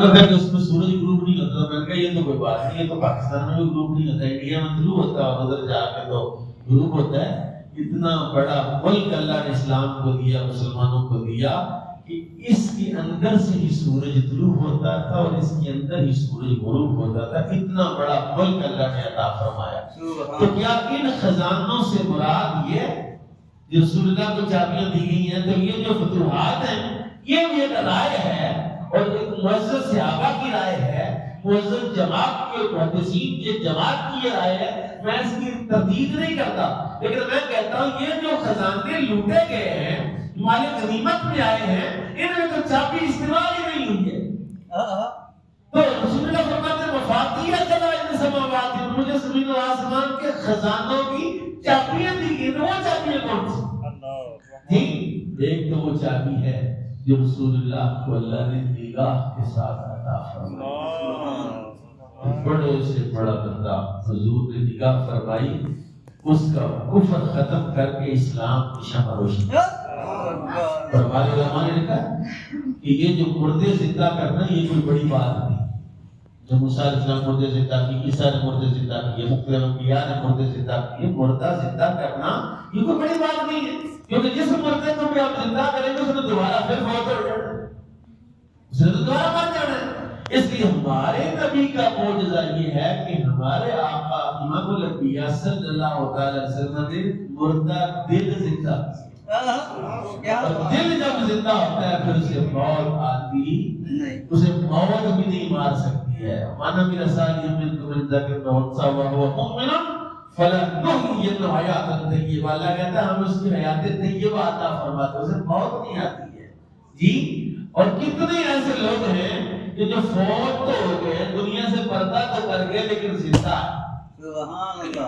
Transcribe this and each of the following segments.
اگر اس میں سورج غروب نہیں ہوتا تو میں نے کہا یہ تو کوئی بات نہیں، یہ تو پاکستان میں بھی غروب نہیں ہوتا، انڈیا میں طلوع ہوتا ہے اور ادھر جا کے تو غروب ہوتا ہے۔ اتنا بڑا ملک اللہ نے اسلام کو دیا، مسلمانوں کو دیا کہ اس کے اندر سے ہی سورج طلوع ہوتا تھا اور اس کے اندر ہی سورج غروب ہوتا تھا۔ اتنا بڑا ملک اللہ نے عطا فرمایا۔ تو کیا ان خزانوں سے مراد یہ جو رسول اللہ کو چابیاں دی گئی ہیں، تو یہ جو فتوحات ہیں یہ بھی ایک رائے ہے اور ایک معزز صحابہ کی رائے ہے، معزز جماعت کے محدثین کی جماعت کی یہ رائے ہے۔ میں اس کی تردید نہیں کرتا، لیکن میں کہتا ہوں یہ جو خزانے لوٹے گئے ہیں، مال غنیمت میں آئے ہیں، ان میں تو چابی استعمال ہی نہیں ہوئی ہے۔ تو رسول اللہ فرماتے ہیں مفاتیح خزائن السماوات، مجھے زمین و آسمان کے خزانوں کی چابیاں دی گئی، وہ چابیاں کون سی؟ ایک تو وہ چابی ہے جو رسول اللہ کو اللہ نے نگاہ کے ساتھ عطا فرمائی۔ بڑے سے بڑا بندہ حضور نے نگاہ فرمائی، اس کا کفر ختم کر کے اسلام کی شمع روشن۔ اور ہمارے علماء نے لکھا کہ یہ جو مردے زندہ کرنا یہ کوئی بڑی بات نہیں۔ جو موسیٰ علیہ السلام مردے زندہ کی، عیسیٰ نے مردے زندہ کیے، مختلف انبیاء نے مردے زندہ کیے، مردہ زندہ کرنا یہ کوئی بڑی بات نہیں ہے، کیونکہ جس مردے کو بھی آپ زندہ کریں گے اس نے دوبارہ پھر فوت ہو جانا ہے، اس نے دوبارہ مر جانا ہے۔ اس لیے ہمارے نبی کا معجزہ یہ ہے کہ ہمارے آقا امام الانبیاء صلی اللہ علیہ وسلم نے مردہ دل زندہ کیا، اور دل جب زندہ ہوتا ہے پھر اسے موت آتی، اسے موت بھی نہیں مار سکتی ہے۔ مانا میرا سالی من ذکر نونسا وہو مؤمن فلنحیینہ حیاتا طیبہ، اللہ کہتا ہے ہم اس کی حیات طیبہ عطا فرماتے ہیں، اسے موت نہیں آتی ہے جی۔ اور کتنے ایسے لوگ ہیں کہ جو فوت تو ہو گئے، دنیا سے پردہ تو کر گئے لیکن زندہ ہے،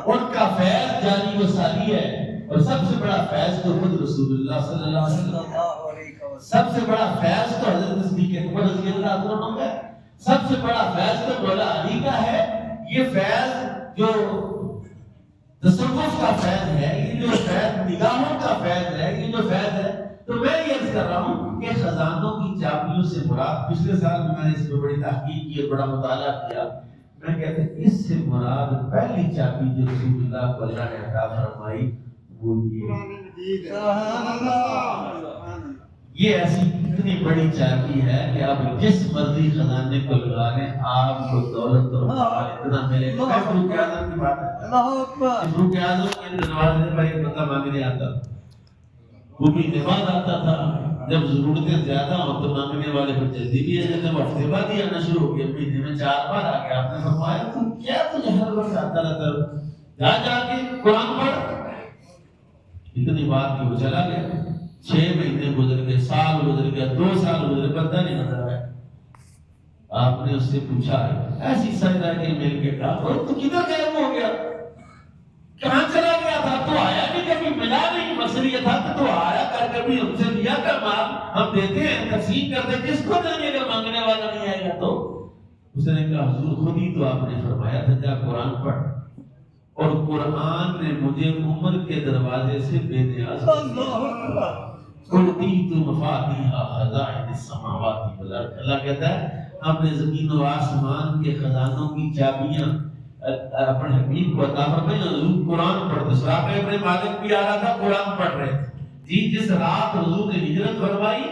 ان کا فیض جاری و ساری ہے۔ اور سب سے بڑا فیض تو خود رسول اللہ صلی اللہ علیہ وسلم، سب سے بڑا فیض تو حضرت صدیق اکبر رضی اللہ عنہ کا ہے، سب سے بڑا فیض تو مولا علی کا ہے۔ یہ فیض جو تصوف کا فیض ہے، یہ جو فیض نگاہوں کا فیض ہے، یہ جو فیض ہے، تو میں یہ عرض کر رہا ہوں کہ خزانوں کی چابیوں سے مراد، پچھلے سال میں نے اس پر بڑی تحقیق کی اور بڑا مطالعہ کیا، میں کہتا ہوں اس سے مراد پہلی چابی جو رسول اللہ کو اللہ نے عطا فرمائی وہ یہ ایسی اتنی بڑی چابی ہے کہ آپ جس مرضی خزانے کو لگا لیں آپ کو دولت اور مال اتنا ملے گا۔ فاروق اعظم کی بات ہے، فاروق اعظم کے دروازے پر ایک بندہ مانگنے آتا، وہ بھی نماز آتا تھا، جب ضرورتیں زیادہ ہو تو مانگنے والے کو جلدی بھی ہے، جب ہفتے بعد ہی آنا شروع ہو گیا، مہینے میں 4 بار آ گیا، آپ نے فرمایا تو کیا تجھے ہر وقت آتا رہتا، جا کے قرآن پڑھ۔ اتنی بات کہ وہ چلا گیا، 6 مہینے گزر گئے، سال گزر گیا، 2 سال گزرے، بندہ نہیں نظر آیا۔ آپ نے اس سے پوچھا ایسی سجدہ کے مل کے کہا تو کدھر غائب ہو گیا، کہاں چلا گیا تھا، تو آیا نہیں، کبھی ملا نہیں، مسئلہ یہ تھا کہ تو آیا کر کبھی ہم سے لیا کر مال ہم دیتے ہیں، تقسیم کرتے ہیں، کس کو دیں گے اگر مانگنے والا نہیں آئے گا تو؟ اس نے کہا حضور خود ہی تو آپ نے فرمایا تھا جا قرآن پڑھ، اور قرآن نے مجھے عمر کے دروازے سے بے نیاز اُعطیت مفاتیح خزائن السماوات والارض، اللہ کہتا ہے ہم نے زمین و آسمان کے خزانوں کی چابیاں اپنے حبیب کو عطا فرمائی۔ حضور قرآن پڑھتے، سراقہ ابن مالک بھی آ رہا تھا، قرآن پڑھ رہے تھے جی۔ جس رات حضور نے ہجرت فرمائی،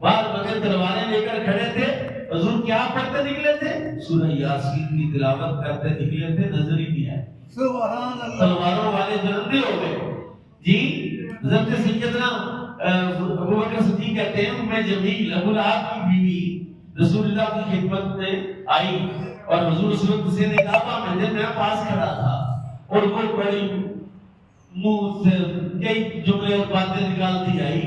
بعد مگر تلواریں لے کر کھڑے تھے، حضور کیا پڑھتے نکلے تھے؟ سورہ یاسین کی تلاوت کرتے نکلے تھے، نظر ہی نہیں آئے، سبحان اللہ، تلواروں والے جلدی ہو گئے جی۔ حضرت سیدنا ابوبکر صدیق کہتے ہیں ام جمیل ابو لہب کی بیوی رسول اللہ کی خدمت میں آئی اور حضور اس وقت سے نکاح میں جب میں پاس کھڑا تھا اور وہ بڑی منہ سے کئی جملے اور باتیں نکالتی آئی،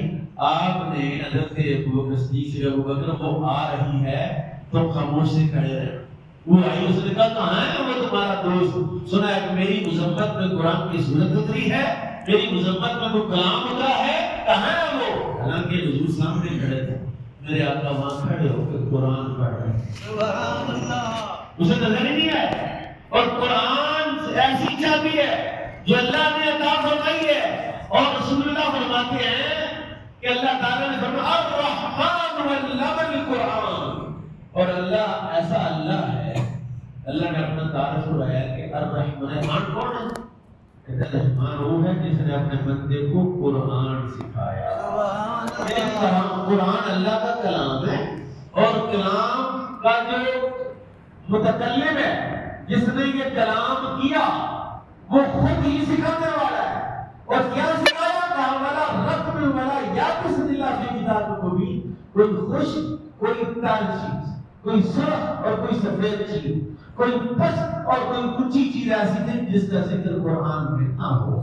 آپ نے حضرت ابوبکر صدیق سے ابوبکر وہ آ رہی ہے تو خاموش سے کھڑے رہے۔ وہ آئی، اس نے کہا کہاں ہے وہ تمہارا دوست؟ سنا ہے کہ میری مذمت میں قرآن کی صورت اتری ہے، میری مذمت میں وہ کلام اترا ہے، کہاں ہے وہ؟ حالانکہ حضور سامنے کھڑے تھے، میرے آقا وہاں کھڑے ہو کے قرآن پڑھ رہے، سبحان اللہ، اسے نظر ہی نہیں آئے۔ اور قرآن ایسی چابی ہے جو اللہ نے عطا فرمائی ہے، اور رسول اللہ فرماتے ہیں کہ اللہ تعالیٰ نے فرمایا الرحمن علم القرآن، اور اللہ ایسا اللہ ہے، اللہ نے اپنا تعارف کرایا کہ الرحمن کون ہے؟ کہتے ہیں رحمان وہ ہے جس نے اپنے بندے کو قرآن سکھایا۔ قرآن اللہ کا کلام ہے، اور کلام کا جو متکلم ہے، جس نے یہ کلام کیا، وہ خود ہی سکھانے والا ہے۔ اور کیا سکھایا؟ کہا والا رقم والا یا کس دلہ فی کتاب کو بھی، کوئی خوش، کوئی تار چیز، کوئی سرخ اور کوئی سفید چیز، کوئی پست اور کوئی کچی چیز ایسی تھی جس کا ذکر قرآن میں نہ ہو۔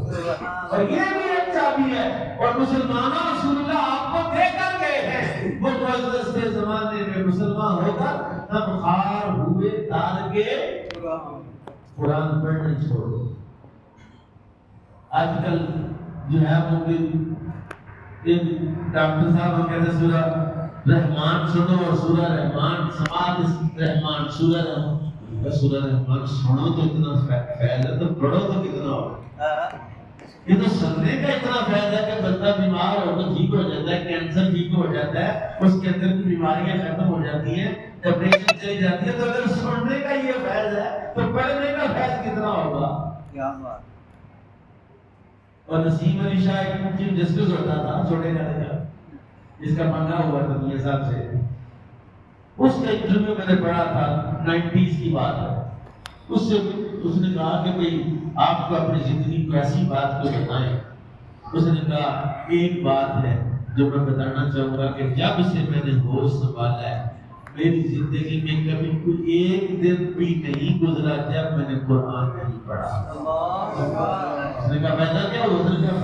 اور یہ بھی ایک چابی ہے، اور مسلمانوں رسول اللہ آپ کو دے کر گئے ہیں۔ وہ معزز سے زمانے میں مسلمان ہو کر ہم خار ہوئے تار کے قرآن پڑھنے چھوڑو۔ آج کل جو ہے وہ ڈاکٹر صاحب کہتے ہیں سورہ رحمان سنو اور سورہ رحمان سماعت رحمان سورہ رحمان سنو تو اتنا فیض ہے، تو پڑھو تو کتنا ہوگا۔ یہ تو سننے کا اتنا فیض ہے کہ بندہ بیمار ہو تو ٹھیک ہو جاتا ہے، کینسر ٹھیک ہو جاتا ہے، اس کے اندر کی بیماریاں ختم ہو جاتی ہیں، ڈپریشن چلی جاتی ہے۔ تو اگر سننے کا یہ فیض ہے تو پڑھنے کا فیض کتنا ہوگا؟ کیا بات۔ اور نسیم علی شاہ ایک چیف جسٹس ہوتا تھا چھوٹے گھر کا، جس کا پنگا ہوا تھا میاں صاحب سے، اس کا انٹرویو میں نے پڑھا تھا 90s کی بات ہے۔ اس نے کہا کہ بھئی آپ کو اپنی زندگی کو ایسی بات کو بتائیں۔ اس نے کہا ایک بات ہے جو میں بتانا چاہوں گا کہ جب سے میں نے ہوش سنبھالا ہے میری زندگی میں کبھی کوئی ایک دن بھی نہیں گزرا جب میں نے قرآن نہیں پڑھا۔ اس نے کہا فائدہ کیا ہوا؟